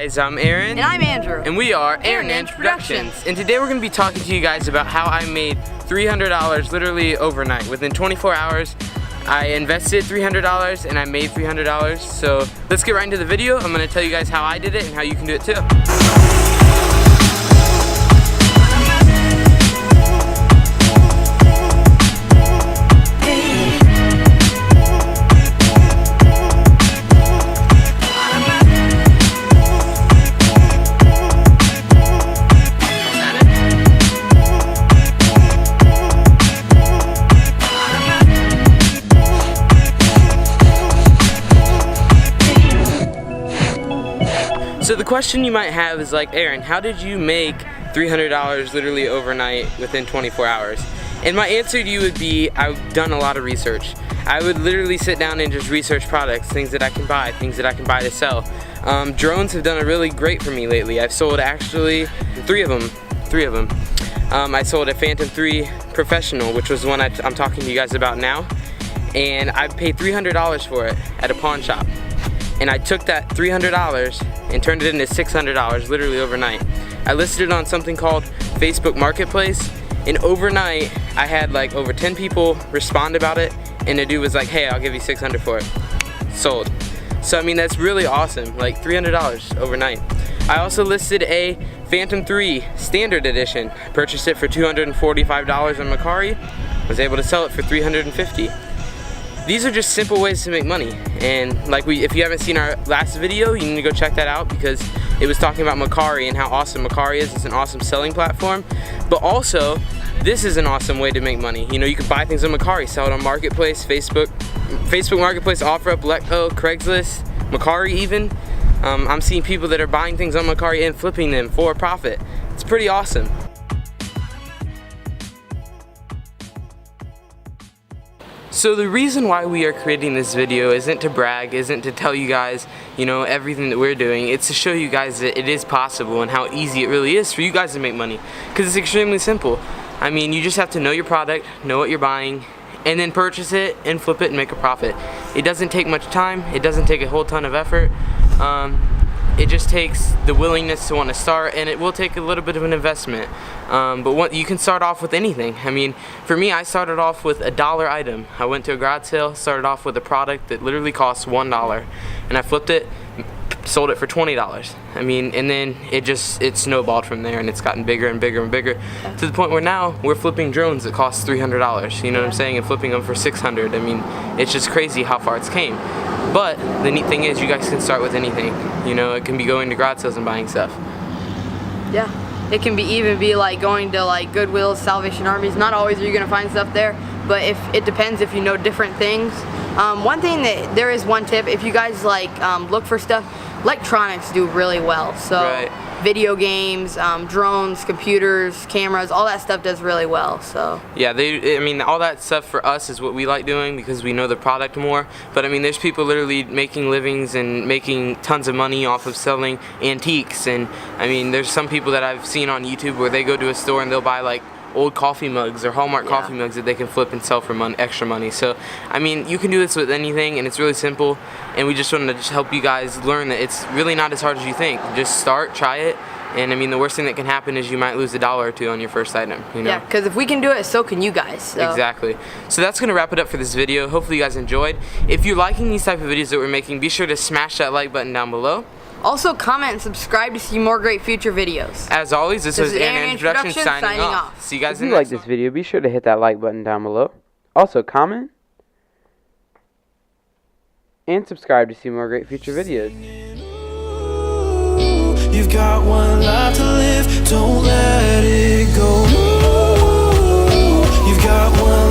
guys, I'm Aaron. And I'm Andrew. And we are Aaron and Productions. And today we're going to be talking to you guys about how I made $300 literally overnight. Within 24 hours, I invested $300 and I made $300. So let's get right into the video. I'm going to tell you guys how I did it and how you can do it too. So the question you might have is like, Aaron, how did you make $300 literally overnight within 24 hours? And my answer to you would be, I've done a lot of research. I would literally sit down and just research products, things that I can buy, things that I can buy to sell. Drones have done a really great for me lately. I've sold actually three of them. I sold a Phantom 3 Professional, which was the one I'm talking to you guys about now. And I paid $300 for it at a pawn shop. And I took that $300 and turned it into $600 literally overnight. I listed it on something called Facebook Marketplace, and overnight I had like over 10 people respond about it, and the dude was like, hey, I'll give you $600 for it. Sold. So I mean, that's really awesome, like $300 overnight. I also listed a Phantom 3 Standard Edition. I purchased it for $245 on Mercari, was able to sell it for $350. These are just simple ways to make money, and like if you haven't seen our last video, you need to go check that out because it was talking about Mercari and how awesome Mercari is. It's an awesome selling platform, but also this is an awesome way to make money. You know, you can buy things on Mercari, sell it on Marketplace, Facebook Marketplace, OfferUp, Letgo, Craigslist, Mercari even. I'm seeing people that are buying things on Mercari and flipping them for a profit. It's pretty awesome. So the reason why we are creating this video isn't to brag, isn't to tell you guys, you know, everything that we're doing. It's to show you guys that it is possible and how easy it really is for you guys to make money. Because it's extremely simple. I mean, you just have to know your product, know what you're buying, and then purchase it and flip it and make a profit. It doesn't take much time. It doesn't take a whole ton of effort. It just takes the willingness to want to start, and it will take a little bit of an investment. But you can start off with anything. I mean, for me, I started off with a $1 item. I went to a garage sale, started off with a product that literally cost $1, and I flipped it, sold it for $20. I mean, and then it snowballed from there, and it's gotten bigger and bigger and bigger to the point where now we're flipping drones that cost $300. You know what I'm saying? And flipping them for $600. I mean, it's just crazy how far it's came. But the neat thing is, you guys can start with anything. You know, it can be going to garage sales and buying stuff. Yeah. It can even be like going to like Goodwill, Salvation Armies. Not always are you gonna find stuff there, but it depends if you know different things. One thing that there is one tip, if you guys like look for stuff, electronics do really well. So right. Video games, drones, computers, cameras, all that stuff does really well. So yeah, I mean, all that stuff for us is what we like doing because we know the product more. But I mean, there's people literally making livings and making tons of money off of selling antiques. And I mean, there's some people that I've seen on YouTube where they go to a store and they'll buy like old coffee mugs or Hallmark coffee mugs that they can flip and sell for extra money. So I mean, you can do this with anything, and it's really simple, and we just wanted to help you guys learn that it's really not as hard as you think. Just start, try it, and I mean, the worst thing that can happen is you might lose $1 or $2 on your first item, you know? Yeah, because if we can do it, so can you guys. So. Exactly. So that's going to wrap it up for this video. Hopefully you guys enjoyed. If you're liking these type of videos that we're making, be sure to smash that like button down below. Also, comment and subscribe to see more great future videos. As always, this is Aaron Introduction signing off. See you guys in the next one. If you like this video, be sure to hit that like button down below. Also, comment and subscribe to see more great future videos. You've got one life to live, don't let it go. You've got one